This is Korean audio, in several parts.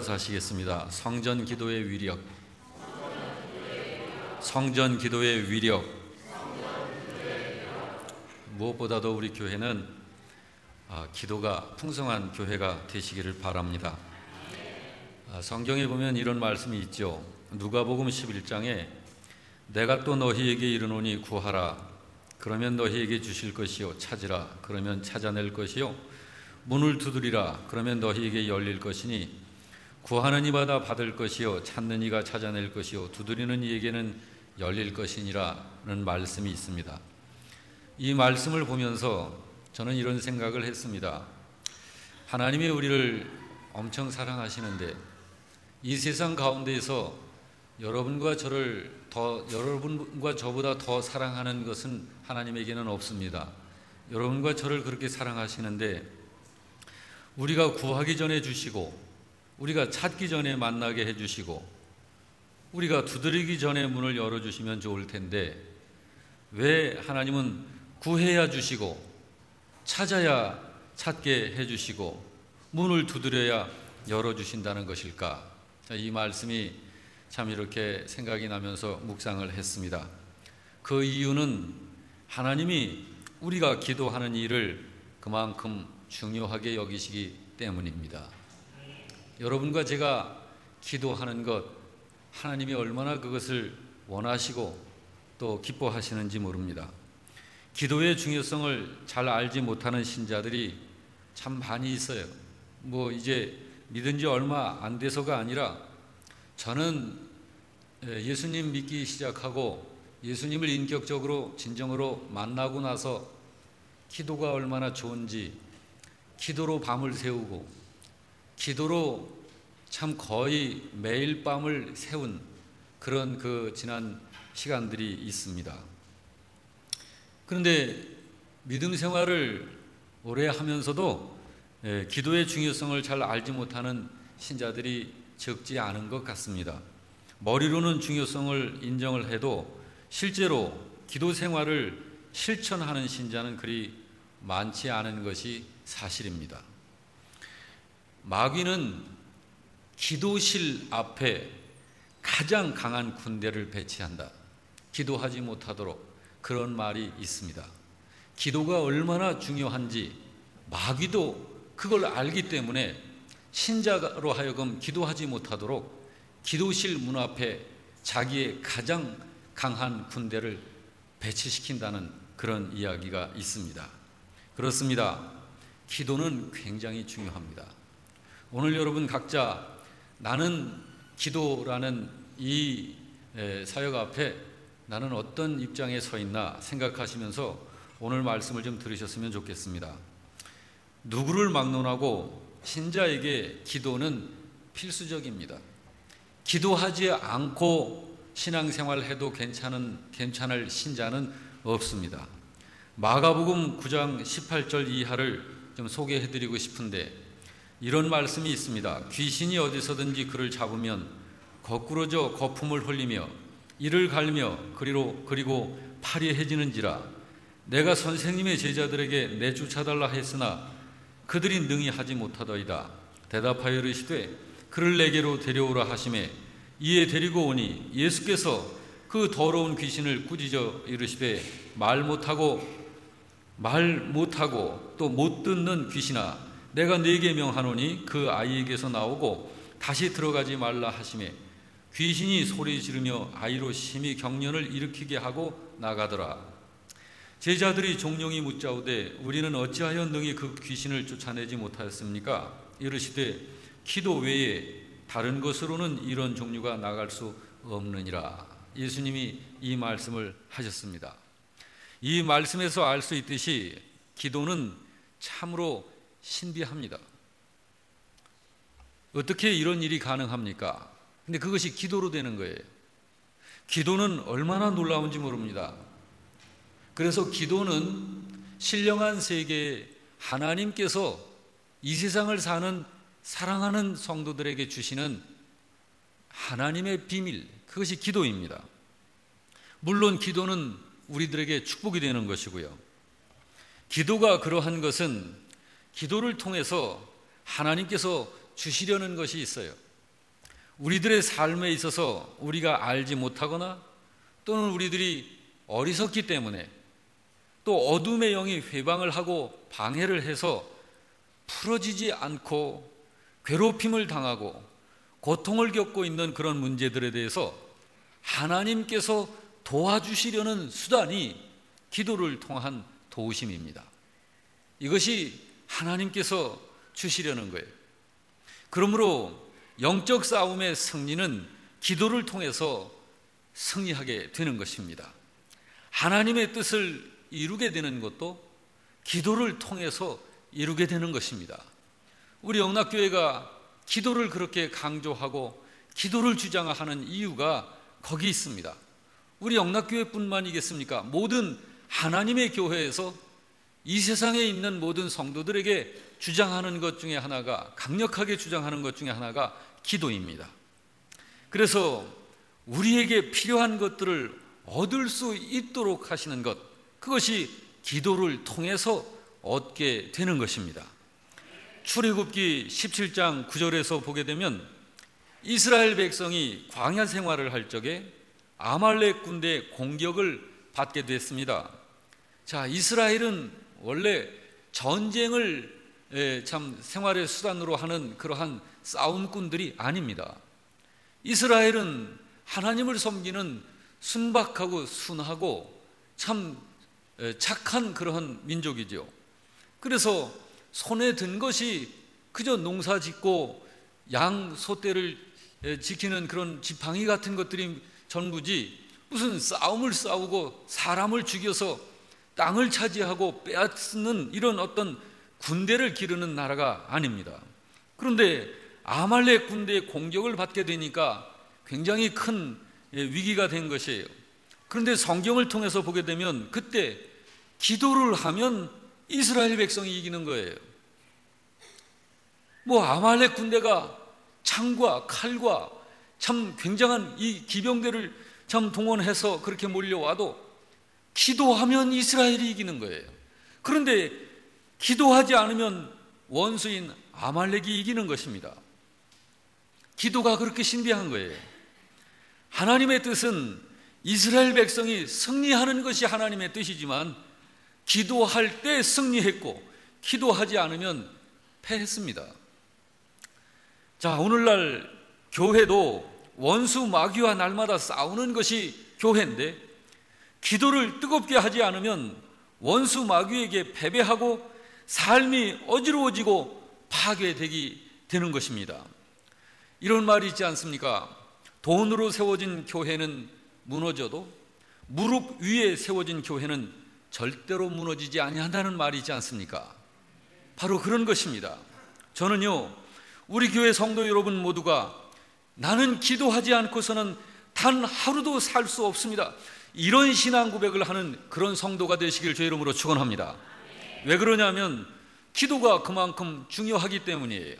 따라서 하시겠습니다. 성전 기도의 위력. 성전 기도의 위력. 무엇보다도 우리 교회는 기도가 풍성한 교회가 되시기를 바랍니다. 성경에 보면 이런 말씀이 있죠. 누가복음 11장에 내가 또 너희에게 이르노니 구하라 그러면 너희에게 주실 것이요 찾으라 그러면 찾아낼 것이요 문을 두드리라 그러면 너희에게 열릴 것이니 구하는 이마다 받을 것이요 찾는 이가 찾아낼 것이요 두드리는 이에게는 열릴 것이니라는 말씀이 있습니다. 이 말씀을 보면서 저는 이런 생각을 했습니다. 하나님이 우리를 엄청 사랑하시는데 이 세상 가운데에서 여러분과 저보다 더 사랑하는 것은 하나님에게는 없습니다. 여러분과 저를 그렇게 사랑하시는데 우리가 구하기 전에 주시고 우리가 찾기 전에 만나게 해주시고 우리가 두드리기 전에 문을 열어주시면 좋을 텐데 왜 하나님은 구해야 주시고 찾아야 찾게 해주시고 문을 두드려야 열어주신다는 것일까? 이 말씀이 참 이렇게 생각이 나면서 묵상을 했습니다. 그 이유는 하나님이 우리가 기도하는 일을 그만큼 중요하게 여기시기 때문입니다. 여러분과 제가 기도하는 것 하나님이 얼마나 그것을 원하시고 또 기뻐하시는지 모릅니다. 기도의 중요성을 잘 알지 못하는 신자들이 참 많이 있어요. 이제 믿은 지 얼마 안 돼서가 아니라 저는 예수님 믿기 시작하고 예수님을 인격적으로 진정으로 만나고 나서 기도가 얼마나 좋은지 기도로 밤을 새우고 기도로 참 거의 매일 밤을 새운 그런 지난 시간들이 있습니다. 그런데 믿음 생활을 오래 하면서도 기도의 중요성을 잘 알지 못하는 신자들이 적지 않은 것 같습니다. 머리로는 중요성을 인정을 해도 실제로 기도 생활을 실천하는 신자는 그리 많지 않은 것이 사실입니다. 마귀는 기도실 앞에 가장 강한 군대를 배치한다. 기도하지 못하도록 그런 말이 있습니다. 기도가 얼마나 중요한지 마귀도 그걸 알기 때문에 신자로 하여금 기도하지 못하도록 기도실 문 앞에 자기의 가장 강한 군대를 배치시킨다는 그런 이야기가 있습니다. 그렇습니다. 기도는 굉장히 중요합니다. 오늘 여러분 각자 나는 기도라는 이 사역 앞에 나는 어떤 입장에 서 있나 생각하시면서 오늘 말씀을 좀 들으셨으면 좋겠습니다. 누구를 막론하고 신자에게 기도는 필수적입니다. 기도하지 않고 신앙생활을 해도 괜찮을 신자는 없습니다. 마가복음 9장 18절 이하를 좀 소개해드리고 싶은데 이런 말씀이 있습니다. 귀신이 어디서든지 그를 잡으면 거꾸러져 거품을 흘리며 이를 갈며 그리고 파리해지는지라 내가 선생님의 제자들에게 내쫓아달라 했으나 그들이 능히 하지 못하더이다. 대답하여 이르시되 그를 내게로 데려오라 하시매 이에 데리고 오니 예수께서 그 더러운 귀신을 꾸짖어 이르시되 말 못하고 또 못 듣는 귀신아 내가 네게 명하노니 그 아이에게서 나오고 다시 들어가지 말라 하시매 귀신이 소리 지르며 아이로 심히 경련을 일으키게 하고 나가더라. 제자들이 종용이 묻자오되 우리는 어찌하여 능히 그 귀신을 쫓아내지 못하였습니까? 이르시되 기도 외에 다른 것으로는 이런 종류가 나갈 수 없느니라. 예수님이 이 말씀을 하셨습니다. 이 말씀에서 알 수 있듯이 기도는 참으로 신비합니다. 어떻게 이런 일이 가능합니까? 근데 그것이 기도로 되는 거예요. 기도는 얼마나 놀라운지 모릅니다. 그래서 기도는 신령한 세계에 하나님께서 이 세상을 사는 사랑하는 성도들에게 주시는 하나님의 비밀, 그것이 기도입니다. 물론 기도는 우리들에게 축복이 되는 것이고요. 기도가 그러한 것은 기도를 통해서 하나님께서 주시려는 것이 있어요. 우리들의 삶에 있어서 우리가 알지 못하거나 또는 우리들이 어리석기 때문에 또 어둠의 영이 회방을 하고 방해를 해서 풀어지지 않고 괴롭힘을 당하고 고통을 겪고 있는 그런 문제들에 대해서 하나님께서 도와주시려는 수단이 기도를 통한 도우심입니다. 이것이 하나님께서 주시려는 거예요. 그러므로 영적 싸움의 승리는 기도를 통해서 승리하게 되는 것입니다. 하나님의 뜻을 이루게 되는 것도 기도를 통해서 이루게 되는 것입니다. 우리 영락교회가 기도를 그렇게 강조하고 기도를 주장하는 이유가 거기 있습니다. 우리 영락교회뿐만이겠습니까? 모든 하나님의 교회에서 이 세상에 있는 모든 성도들에게 주장하는 것 중에 하나가, 강력하게 주장하는 것 중에 하나가 기도입니다. 그래서 우리에게 필요한 것들을 얻을 수 있도록 하시는 것, 그것이 기도를 통해서 얻게 되는 것입니다. 출애굽기 17장 9절에서 보게 되면 이스라엘 백성이 광야 생활을 할 적에 아말렉 군대의 공격을 받게 됐습니다. 자, 이스라엘은 원래 전쟁을 참 생활의 수단으로 하는 그러한 싸움꾼들이 아닙니다. 이스라엘은 하나님을 섬기는 순박하고 순하고 참 착한 그러한 민족이죠. 그래서 손에 든 것이 그저 농사 짓고 양, 소떼를 지키는 그런 지팡이 같은 것들이 전부지, 무슨 싸움을 싸우고 사람을 죽여서 땅을 차지하고 빼앗는 이런 어떤 군대를 기르는 나라가 아닙니다. 그런데 아말렉 군대의 공격을 받게 되니까 굉장히 큰 위기가 된 것이에요. 그런데 성경을 통해서 보게 되면 그때 기도를 하면 이스라엘 백성이 이기는 거예요. 아말렉 군대가 창과 칼과 참 굉장한 이 기병대를 참 동원해서 그렇게 몰려와도 기도하면 이스라엘이 이기는 거예요. 그런데 기도하지 않으면 원수인 아말렉이 이기는 것입니다. 기도가 그렇게 신비한 거예요. 하나님의 뜻은 이스라엘 백성이 승리하는 것이 하나님의 뜻이지만 기도할 때 승리했고 기도하지 않으면 패했습니다. 자, 오늘날 교회도 원수 마귀와 날마다 싸우는 것이 교회인데 기도를 뜨겁게 하지 않으면 원수 마귀에게 패배하고 삶이 어지러워지고 파괴되기 되는 것입니다. 이런 말이 있지 않습니까? 돈으로 세워진 교회는 무너져도 무릎 위에 세워진 교회는 절대로 무너지지 아니한다는 말이 있지 않습니까? 바로 그런 것입니다. 저는요, 우리 교회 성도 여러분 모두가 나는 기도하지 않고서는 단 하루도 살 수 없습니다, 이런 신앙 고백을 하는 그런 성도가 되시길 주의 이름으로 축원합니다. 왜 그러냐면 기도가 그만큼 중요하기 때문이에요.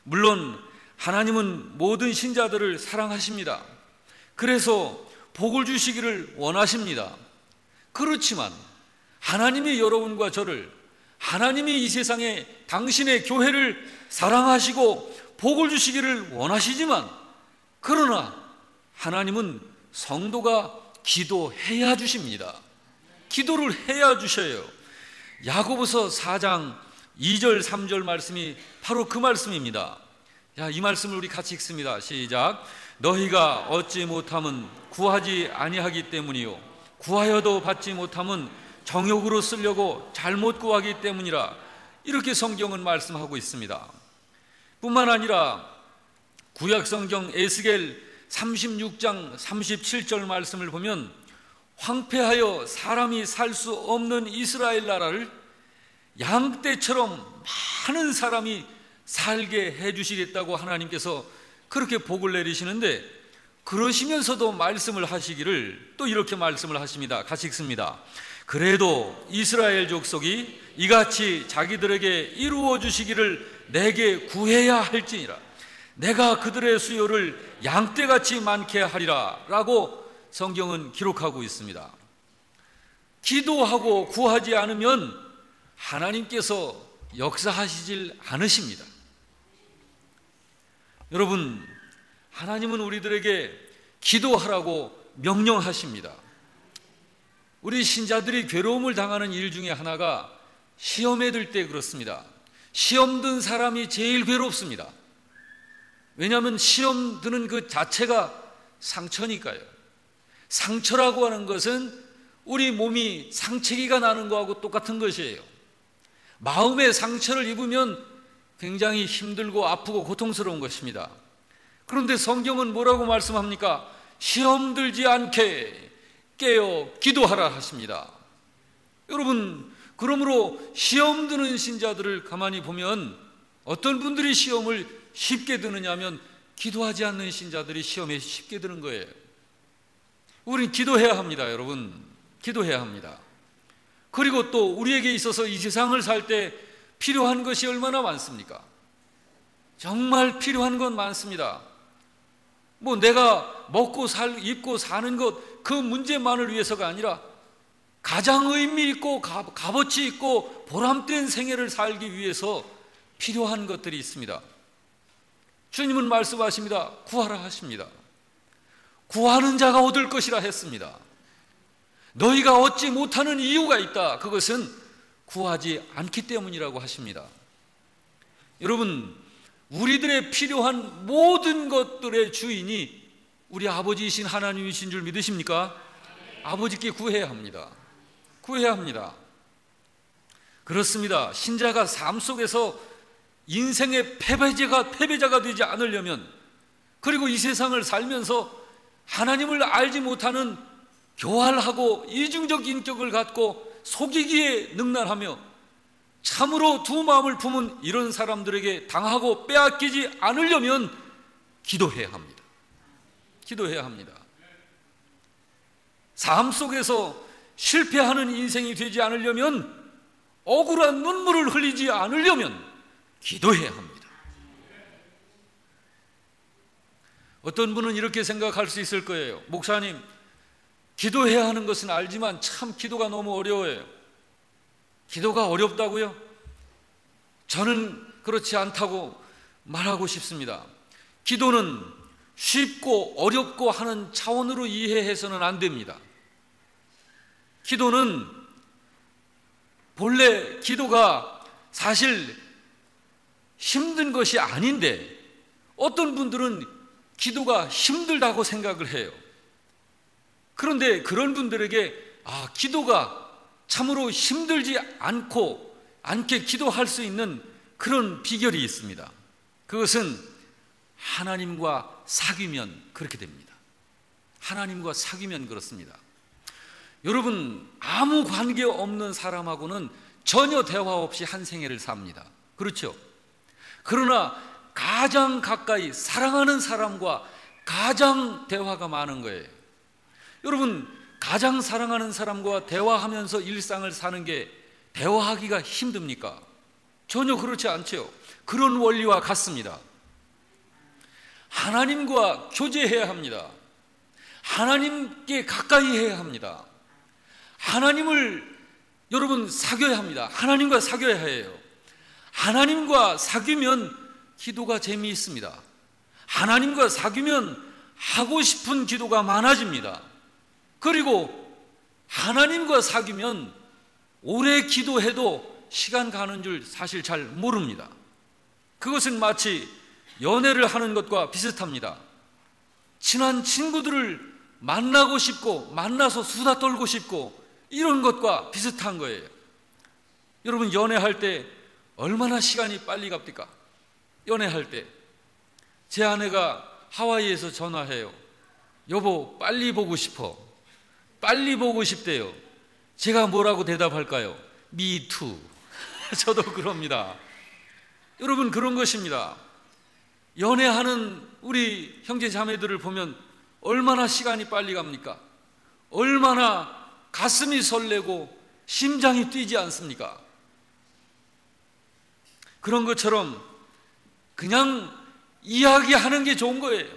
물론 하나님은 모든 신자들을 사랑하십니다. 그래서 복을 주시기를 원하십니다. 그렇지만 하나님이 여러분과 저를, 하나님이 이 세상에 당신의 교회를 사랑하시고 복을 주시기를 원하시지만, 그러나 하나님은 성도가 기도해야 주십니다. 기도를 해야 주셔요. 야고보서 4장 2절 3절 말씀이 바로 그 말씀입니다. 자, 이 말씀을 우리 같이 읽습니다. 시작. 너희가 얻지 못함은 구하지 아니하기 때문이요 구하여도 받지 못함은 정욕으로 쓰려고 잘못 구하기 때문이라. 이렇게 성경은 말씀하고 있습니다. 뿐만 아니라 구약성경 에스겔 36장 37절 말씀을 보면 황폐하여 사람이 살 수 없는 이스라엘 나라를 양떼처럼 많은 사람이 살게 해주시겠다고 하나님께서 그렇게 복을 내리시는데, 그러시면서도 말씀을 하시기를 또 이렇게 말씀을 하십니다. 같이 읽습니다. 그래도 이스라엘 족속이 이같이 자기들에게 이루어 주시기를 내게 구해야 할지니라. 내가 그들의 수요를 양떼같이 많게 하리라 라고 성경은 기록하고 있습니다. 기도하고 구하지 않으면 하나님께서 역사하시질 않으십니다. 여러분, 하나님은 우리들에게 기도하라고 명령하십니다. 우리 신자들이 괴로움을 당하는 일 중에 하나가 시험에 들 때 그렇습니다. 시험 든 사람이 제일 괴롭습니다. 왜냐하면 시험 드는 그 자체가 상처니까요. 상처라고 하는 것은 우리 몸이 상처기가 나는 거하고 똑같은 것이에요. 마음의 상처를 입으면 굉장히 힘들고 아프고 고통스러운 것입니다. 그런데 성경은 뭐라고 말씀합니까? 시험 들지 않게 깨어 기도하라 하십니다. 여러분, 그러므로 시험 드는 신자들을 가만히 보면 어떤 분들이 시험을 쉽게 드느냐 하면 기도하지 않는 신자들이 시험에 쉽게 드는 거예요. 우리는 기도해야 합니다, 여러분. 기도해야 합니다. 그리고 또 우리에게 있어서 이 세상을 살 때 필요한 것이 얼마나 많습니까? 정말 필요한 건 많습니다. 뭐 내가 먹고 입고 사는 것, 그 문제만을 위해서가 아니라 가장 의미 있고 값어치 있고 보람된 생애를 살기 위해서 필요한 것들이 있습니다. 주님은 말씀하십니다. 구하라 하십니다. 구하는 자가 얻을 것이라 했습니다. 너희가 얻지 못하는 이유가 있다. 그것은 구하지 않기 때문이라고 하십니다. 여러분, 우리들의 필요한 모든 것들의 주인이 우리 아버지이신 하나님이신 줄 믿으십니까? 아버지께 구해야 합니다. 구해야 합니다. 그렇습니다. 신자가 삶 속에서 인생의 패배자가 되지 않으려면, 그리고 이 세상을 살면서 하나님을 알지 못하는 교활하고 이중적 인격을 갖고 속이기에 능란하며 참으로 두 마음을 품은 이런 사람들에게 당하고 빼앗기지 않으려면 기도해야 합니다. 기도해야 합니다. 삶 속에서 실패하는 인생이 되지 않으려면, 억울한 눈물을 흘리지 않으려면 기도해야 합니다. 어떤 분은 이렇게 생각할 수 있을 거예요. 목사님, 기도해야 하는 것은 알지만 참 기도가 너무 어려워요. 기도가 어렵다고요? 저는 그렇지 않다고 말하고 싶습니다. 기도는 쉽고 어렵고 하는 차원으로 이해해서는 안 됩니다. 기도는 본래 기도가 사실 힘든 것이 아닌데 어떤 분들은 기도가 힘들다고 생각을 해요. 그런데 그런 분들에게 기도가 참으로 힘들지 않게 기도할 수 있는 그런 비결이 있습니다. 그것은 하나님과 사귀면 그렇게 됩니다. 하나님과 사귀면 그렇습니다. 여러분, 아무 관계 없는 사람하고는 전혀 대화 없이 한 생애를 삽니다. 그렇죠? 그러나 가장 가까이 사랑하는 사람과 가장 대화가 많은 거예요. 여러분, 가장 사랑하는 사람과 대화하면서 일상을 사는 게 대화하기가 힘듭니까? 전혀 그렇지 않죠. 그런 원리와 같습니다. 하나님과 교제해야 합니다. 하나님께 가까이 해야 합니다. 하나님을 여러분 사귀어야 합니다. 하나님과 사귀어야 해요. 하나님과 사귀면 기도가 재미있습니다. 하나님과 사귀면 하고 싶은 기도가 많아집니다. 그리고 하나님과 사귀면 오래 기도해도 시간 가는 줄 사실 잘 모릅니다. 그것은 마치 연애를 하는 것과 비슷합니다. 친한 친구들을 만나고 싶고 만나서 수다 떨고 싶고 이런 것과 비슷한 거예요. 여러분, 연애할 때 얼마나 시간이 빨리 갑니까? 연애할 때 제 아내가 하와이에서 전화해요. 여보, 빨리 보고 싶어. 빨리 보고 싶대요. 제가 뭐라고 대답할까요? Me too. 저도 그럽니다. 여러분, 그런 것입니다. 연애하는 우리 형제 자매들을 보면 얼마나 시간이 빨리 갑니까? 얼마나 가슴이 설레고 심장이 뛰지 않습니까? 그런 것처럼 그냥 이야기하는 게 좋은 거예요.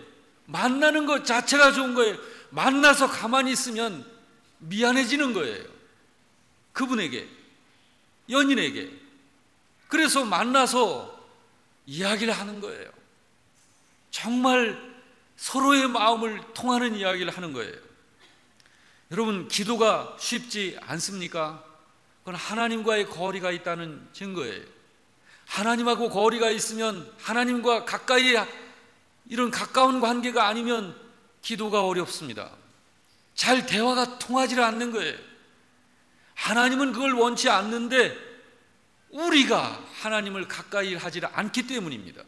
만나는 것 자체가 좋은 거예요. 만나서 가만히 있으면 미안해지는 거예요. 그분에게, 연인에게. 그래서 만나서 이야기를 하는 거예요. 정말 서로의 마음을 통하는 이야기를 하는 거예요. 여러분, 기도가 쉽지 않습니까? 그건 하나님과의 거리가 있다는 증거예요. 하나님하고 거리가 있으면, 하나님과 가까이 이런 가까운 관계가 아니면 기도가 어렵습니다. 잘 대화가 통하지 않는 거예요. 하나님은 그걸 원치 않는데 우리가 하나님을 가까이 하지 않기 때문입니다.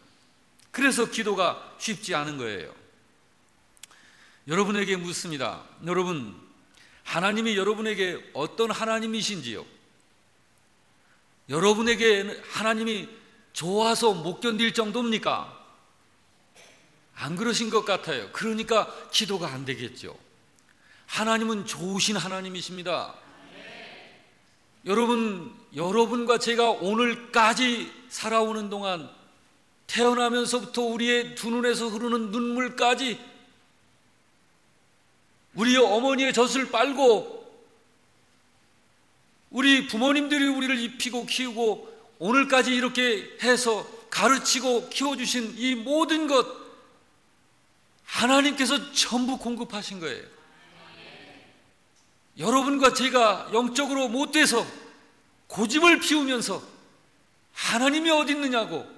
그래서 기도가 쉽지 않은 거예요. 여러분에게 묻습니다. 여러분, 하나님이 여러분에게 어떤 하나님이신지요? 여러분에게 하나님이 좋아서 못 견딜 정도입니까? 안 그러신 것 같아요. 그러니까 기도가 안 되겠죠. 하나님은 좋으신 하나님이십니다. 여러분과 제가 오늘까지 살아오는 동안 태어나면서부터 우리의 두 눈에서 흐르는 눈물까지 우리의 어머니의 젖을 빨고 우리 부모님들이 우리를 입히고 키우고 오늘까지 이렇게 해서 가르치고 키워주신 이 모든 것 하나님께서 전부 공급하신 거예요. 여러분과 제가 영적으로 못돼서 고집을 피우면서 하나님이 어디 있느냐고,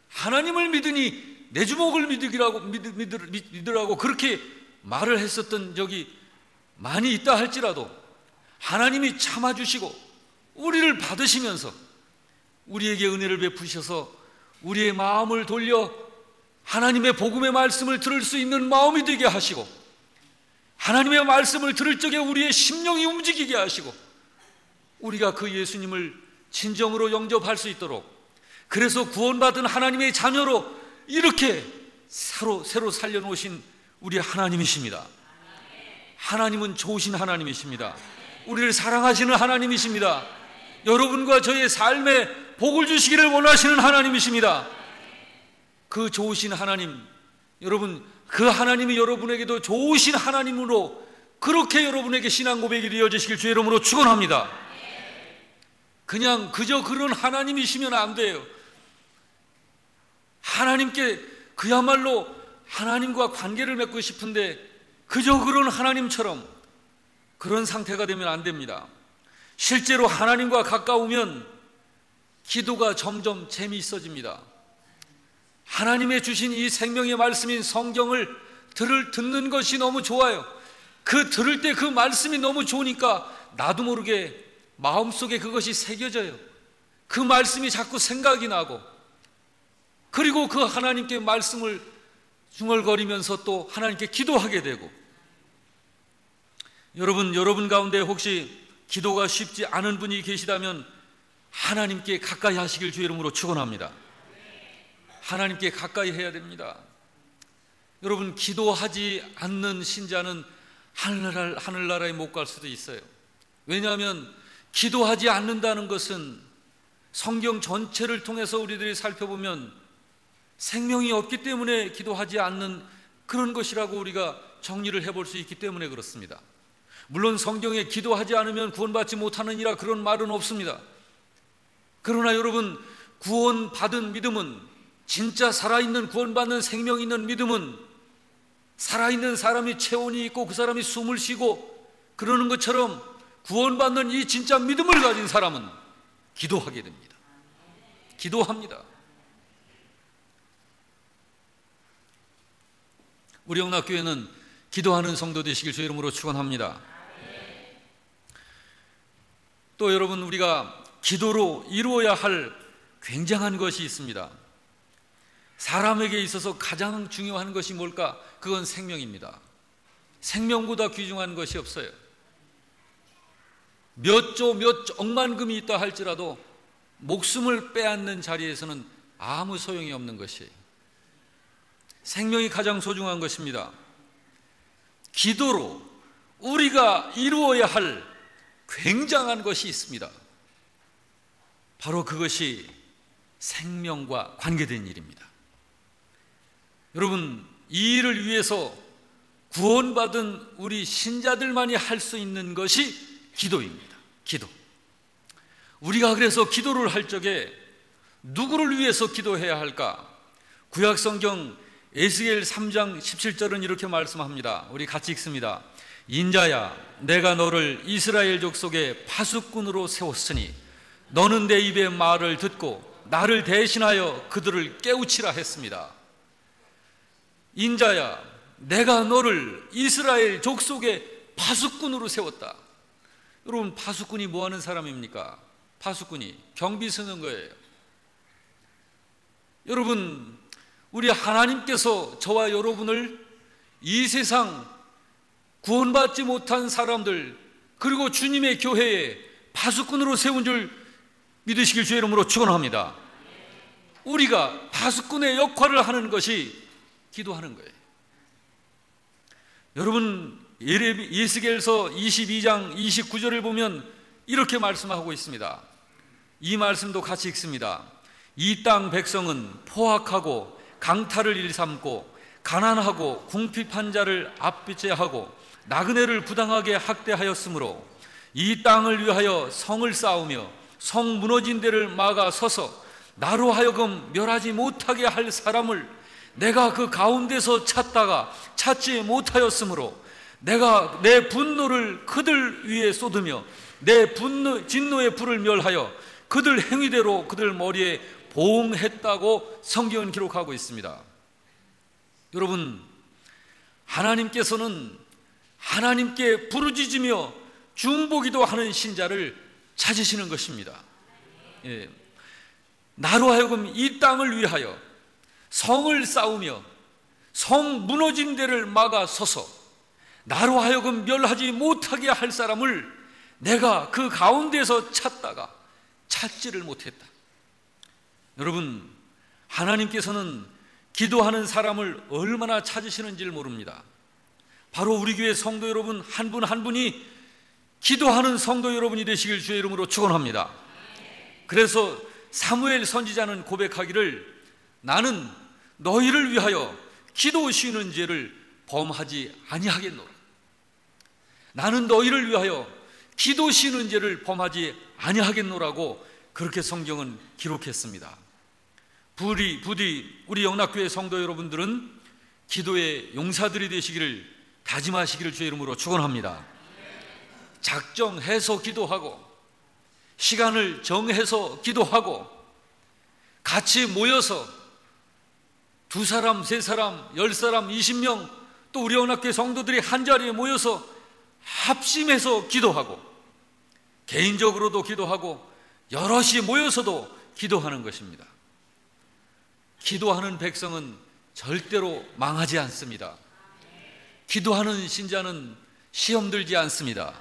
하나님을 믿으니 내 주먹을 믿으라고 그렇게 말을 했었던 적이 많이 있다 할지라도 하나님이 참아주시고 우리를 받으시면서 우리에게 은혜를 베푸셔서 우리의 마음을 돌려 하나님의 복음의 말씀을 들을 수 있는 마음이 되게 하시고, 하나님의 말씀을 들을 적에 우리의 심령이 움직이게 하시고, 우리가 그 예수님을 진정으로 영접할 수 있도록, 그래서 구원받은 하나님의 자녀로 이렇게 새로 살려놓으신 우리 하나님이십니다. 하나님은 좋으신 하나님이십니다. 우리를 사랑하시는 하나님이십니다. 여러분과 저의 삶에 복을 주시기를 원하시는 하나님이십니다. 그 좋으신 하나님, 여러분, 그 하나님이 여러분에게도 좋으신 하나님으로 그렇게 여러분에게 신앙 고백이 되어지시길 주의 이름으로 축원합니다. 그냥 그저 그런 하나님이시면 안 돼요. 하나님께 그야말로 하나님과 관계를 맺고 싶은데 그저 그런 하나님처럼 그런 상태가 되면 안 됩니다. 실제로 하나님과 가까우면 기도가 점점 재미있어집니다. 하나님의 주신 이 생명의 말씀인 성경을 듣는 것이 너무 좋아요. 들을 때 그 말씀이 너무 좋으니까 나도 모르게 마음속에 그것이 새겨져요. 그 말씀이 자꾸 생각이 나고, 그리고 그 하나님께 말씀을 중얼거리면서 또 하나님께 기도하게 되고. 여러분 가운데 혹시 기도가 쉽지 않은 분이 계시다면 하나님께 가까이 하시길 주의 이름으로 축원합니다. 하나님께 가까이 해야 됩니다. 여러분, 기도하지 않는 신자는 하늘나라에 못 갈 수도 있어요. 왜냐하면 기도하지 않는다는 것은 성경 전체를 통해서 우리들이 살펴보면 생명이 없기 때문에 기도하지 않는 그런 것이라고 우리가 정리를 해볼 수 있기 때문에 그렇습니다. 물론 성경에 기도하지 않으면 구원받지 못하느니라 그런 말은 없습니다. 그러나 여러분, 구원받은 믿음은, 진짜 살아있는 구원받는 생명 있는 믿음은 살아있는 사람이 체온이 있고 그 사람이 숨을 쉬고 그러는 것처럼 구원받는 이 진짜 믿음을 가진 사람은 기도하게 됩니다. 기도합니다. 우리 영락교회는 기도하는 성도 되시길 주의 이름으로 축원합니다. 또 여러분, 우리가 기도로 이루어야 할 굉장한 것이 있습니다. 사람에게 있어서 가장 중요한 것이 뭘까? 그건 생명입니다. 생명보다 귀중한 것이 없어요. 몇 억만 금이 있다 할지라도 목숨을 빼앗는 자리에서는 아무 소용이 없는 것이에요. 생명이 가장 소중한 것입니다. 기도로 우리가 이루어야 할 굉장한 것이 있습니다. 바로 그것이 생명과 관계된 일입니다. 여러분, 이 일을 위해서 구원받은 우리 신자들만이 할 수 있는 것이 기도입니다. 기도. 우리가 그래서 기도를 할 적에 누구를 위해서 기도해야 할까? 구약성경 에스겔 3장 17절은 이렇게 말씀합니다. 우리 같이 읽습니다. 인자야, 내가 너를 이스라엘 족속의 파수꾼으로 세웠으니 너는 내 입의 말을 듣고 나를 대신하여 그들을 깨우치라 했습니다. 인자야, 내가 너를 이스라엘 족속의 파수꾼으로 세웠다. 여러분, 파수꾼이 뭐 하는 사람입니까? 파수꾼이 경비 서는 거예요. 여러분, 우리 하나님께서 저와 여러분을 이 세상 구원받지 못한 사람들, 그리고 주님의 교회에 파수꾼으로 세운 줄 믿으시길 주의 이름으로 축원합니다. 우리가 파수꾼의 역할을 하는 것이 기도하는 거예요. 여러분, 에스겔서 22장 29절을 보면 이렇게 말씀하고 있습니다. 이 말씀도 같이 읽습니다. 이 땅 백성은 포악하고 강탈을 일삼고 가난하고 궁핍한 자를 압제하고 나그네를 부당하게 학대하였으므로 이 땅을 위하여 성을 쌓으며 성 무너진 데를 막아 서서 나로 하여금 멸하지 못하게 할 사람을 내가 그 가운데서 찾다가 찾지 못하였으므로 내가 내 분노를 그들 위에 쏟으며 내 진노의 불을 멸하여 그들 행위대로 그들 머리에 보응했다고 성경은 기록하고 있습니다. 여러분, 하나님께서는 하나님께 부르짖으며 중보기도 하는 신자를 찾으시는 것입니다. 예. 나로 하여금 이 땅을 위하여 성을 쌓으며 성 무너진 데를 막아 서서 나로 하여금 멸하지 못하게 할 사람을 내가 그 가운데서 찾다가 찾지를 못했다. 여러분, 하나님께서는 기도하는 사람을 얼마나 찾으시는지를 모릅니다. 바로 우리 교회 성도 여러분 한 분 한 분이 기도하는 성도 여러분이 되시길 주의 이름으로 축원합니다. 그래서 사무엘 선지자는 고백하기를 나는 너희를 위하여 기도 쉬는 죄를 범하지 아니하겠노라. 나는 너희를 위하여 기도 쉬는 죄를 범하지 아니하겠노라고 그렇게 성경은 기록했습니다. 부디 우리 영락교회 성도 여러분들은 기도의 용사들이 되시기를 다짐하시기를 주의 이름으로 축원합니다. 작정해서 기도하고 시간을 정해서 기도하고 같이 모여서 2사람, 3사람, 10사람, 20명 또 우리 영락교회 성도들이 한자리에 모여서 합심해서 기도하고 개인적으로도 기도하고 여럿이 모여서도 기도하는 것입니다. 기도하는 백성은 절대로 망하지 않습니다. 기도하는 신자는 시험 들지 않습니다.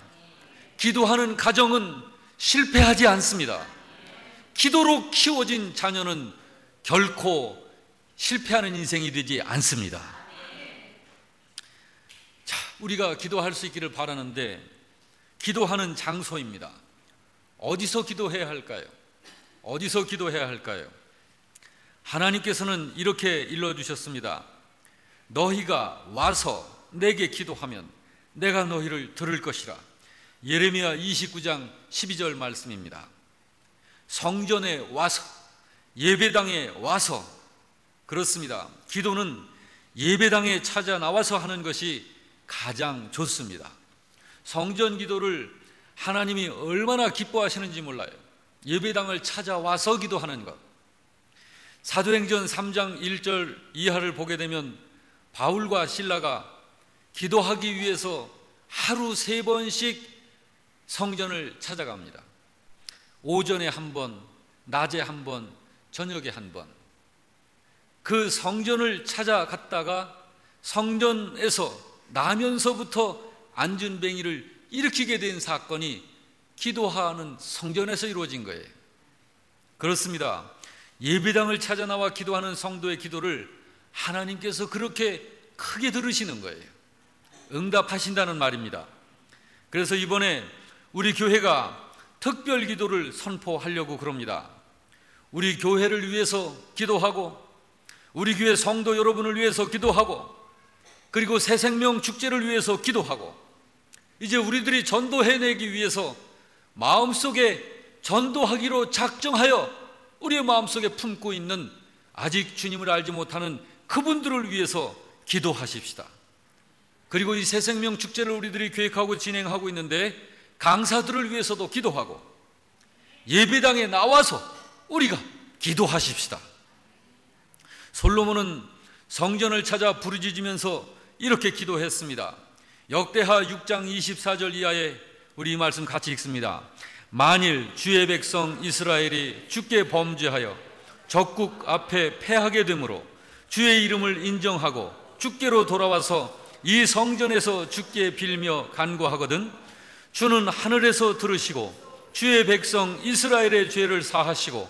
기도하는 가정은 실패하지 않습니다. 기도로 키워진 자녀는 결코 실패하는 인생이 되지 않습니다. 자, 우리가 기도할 수 있기를 바라는데 기도하는 장소입니다. 어디서 기도해야 할까요? 어디서 기도해야 할까요? 하나님께서는 이렇게 일러주셨습니다. 너희가 와서 내게 기도하면 내가 너희를 들을 것이라. 예레미야 29장 12절 말씀입니다. 성전에 와서, 예배당에 와서, 그렇습니다. 기도는 예배당에 찾아 나와서 하는 것이 가장 좋습니다. 성전 기도를 하나님이 얼마나 기뻐하시는지 몰라요. 예배당을 찾아와서 기도하는 것. 사도행전 3장 1절 이하를 보게 되면 바울과 실라가 기도하기 위해서 하루 3번씩 성전을 찾아갑니다. 오전에 한 번, 낮에 한 번, 저녁에 한 번. 그 성전을 찾아갔다가 성전에서 나면서부터 안전뱅이를 일으키게 된 사건이 기도하는 성전에서 이루어진 거예요. 그렇습니다. 예배당을 찾아 나와 기도하는 성도의 기도를 하나님께서 그렇게 크게 들으시는 거예요. 응답하신다는 말입니다. 그래서 이번에 우리 교회가 특별 기도를 선포하려고 그럽니다. 우리 교회를 위해서 기도하고 우리 교회 성도 여러분을 위해서 기도하고 그리고 새생명 축제를 위해서 기도하고 이제 우리들이 전도해내기 위해서 마음속에 전도하기로 작정하여 우리의 마음속에 품고 있는 아직 주님을 알지 못하는 그분들을 위해서 기도하십시다. 그리고 이 새생명 축제를 우리들이 계획하고 진행하고 있는데 강사들을 위해서도 기도하고 예배당에 나와서 우리가 기도하십시다. 솔로몬은 성전을 찾아 부르짖으면서 이렇게 기도했습니다. 역대하 6장 24절 이하에 우리 이 말씀 같이 읽습니다. 만일 주의 백성 이스라엘이 주께 범죄하여 적국 앞에 패하게 되므로 주의 이름을 인정하고 주께로 돌아와서 이 성전에서 주께 빌며 간구하거든 주는 하늘에서 들으시고 주의 백성 이스라엘의 죄를 사하시고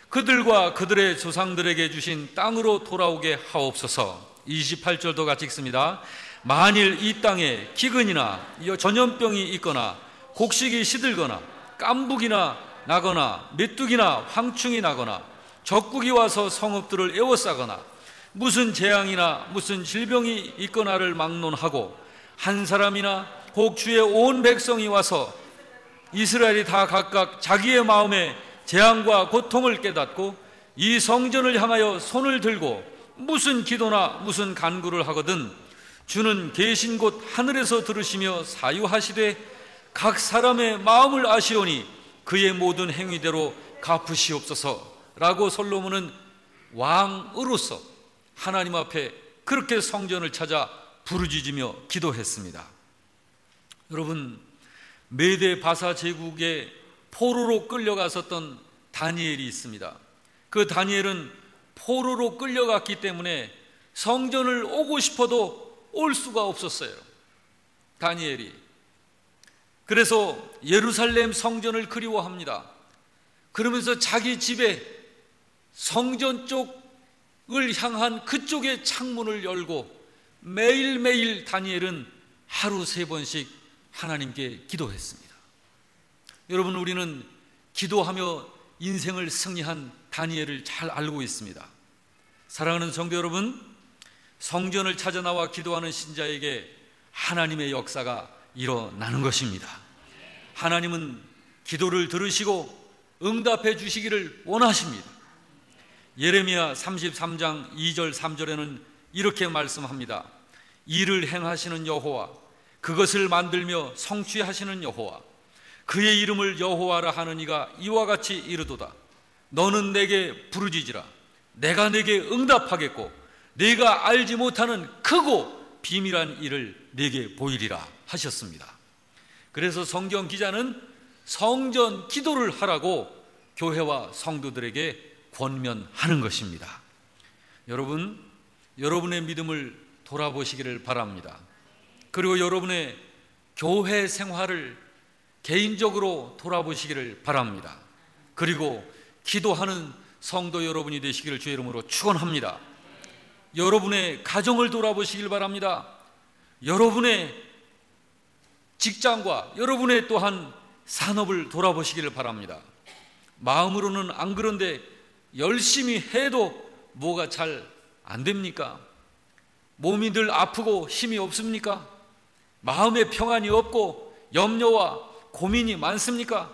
그들과 그들의 조상들에게 주신 땅으로 돌아오게 하옵소서. 28절도 같이 읽습니다. 만일 이 땅에 기근이나 전염병이 있거나 곡식이 시들거나 깐북이나 나거나 메뚜기나 황충이 나거나 적국이 와서 성읍들을 에워싸거나 무슨 재앙이나 무슨 질병이 있거나를 막론하고 한 사람이나 혹 주의 온 백성이 와서 이스라엘이 다 각각 자기의 마음에 재앙과 고통을 깨닫고 이 성전을 향하여 손을 들고 무슨 기도나 무슨 간구를 하거든 주는 계신 곳 하늘에서 들으시며 사유하시되 각 사람의 마음을 아시오니 그의 모든 행위대로 갚으시옵소서라고 솔로몬은 왕으로서 하나님 앞에 그렇게 성전을 찾아 부르짖으며 기도했습니다. 여러분, 메대 바사 제국의 포로로 끌려갔었던 다니엘이 있습니다. 그 다니엘은 포로로 끌려갔기 때문에 성전을 오고 싶어도 올 수가 없었어요. 다니엘이. 그래서 예루살렘 성전을 그리워합니다. 그러면서 자기 집에 성전 쪽을 향한 그쪽의 창문을 열고 매일매일 다니엘은 하루 3번씩 하나님께 기도했습니다. 여러분, 우리는 기도하며 인생을 승리한 다니엘을 잘 알고 있습니다. 사랑하는 성도 여러분, 성전을 찾아 나와 기도하는 신자에게 하나님의 역사가 일어나는 것입니다. 하나님은 기도를 들으시고 응답해 주시기를 원하십니다. 예레미야 33장 2절 3절에는 이렇게 말씀합니다. 이를 행하시는 여호와, 그것을 만들며 성취하시는 여호와, 그의 이름을 여호와라 하는 이가 이와 같이 이르도다. 너는 내게 부르짖으라. 내가 내게 응답하겠고 네가 알지 못하는 크고 비밀한 일을 네게 보이리라 하셨습니다. 그래서 성경 기자는 성전 기도를 하라고 교회와 성도들에게 권면하는 것입니다. 여러분, 여러분의 믿음을 돌아보시기를 바랍니다. 그리고 여러분의 교회 생활을 개인적으로 돌아보시기를 바랍니다. 그리고 기도하는 성도 여러분이 되시기를 주의 이름으로 축원합니다. 여러분의 가정을 돌아보시길 바랍니다. 여러분의 직장과 여러분의 또한 산업을 돌아보시기를 바랍니다. 마음으로는 안 그런데 열심히 해도 뭐가 잘 안 됩니까? 몸이 늘 아프고 힘이 없습니까? 마음에 평안이 없고 염려와 고민이 많습니까?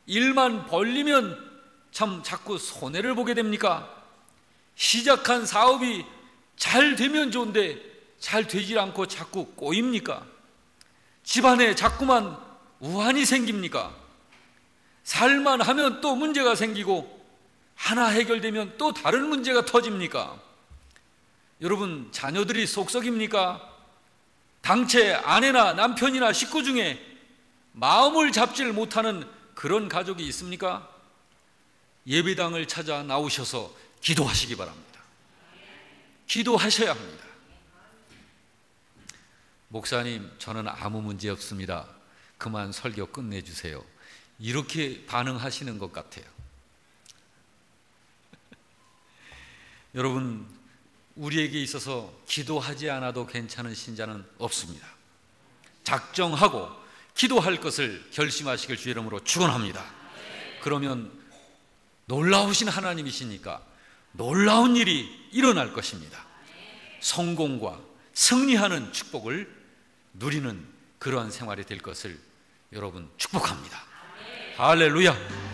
일만 벌리면 참 자꾸 손해를 보게 됩니까? 시작한 사업이 잘 되면 좋은데 잘 되질 않고 자꾸 꼬입니까? 집안에 자꾸만 우환이 생깁니까? 살만 하면 또 문제가 생기고 하나 해결되면 또 다른 문제가 터집니까? 여러분, 자녀들이 속썩입니까? 당최 아내나 남편이나 식구 중에 마음을 잡지를 못하는 그런 가족이 있습니까? 예배당을 찾아 나오셔서 기도하시기 바랍니다. 기도하셔야 합니다. 목사님, 저는 아무 문제 없습니다. 그만 설교 끝내주세요. 이렇게 반응하시는 것 같아요. 여러분, 우리에게 있어서 기도하지 않아도 괜찮은 신자는 없습니다. 작정하고 기도할 것을 결심하시길 주의 이름으로 축원합니다. 그러면 놀라우신 하나님이시니까 놀라운 일이 일어날 것입니다. 성공과 승리하는 축복을 누리는 그러한 생활이 될 것을 여러분 축복합니다. 할렐루야.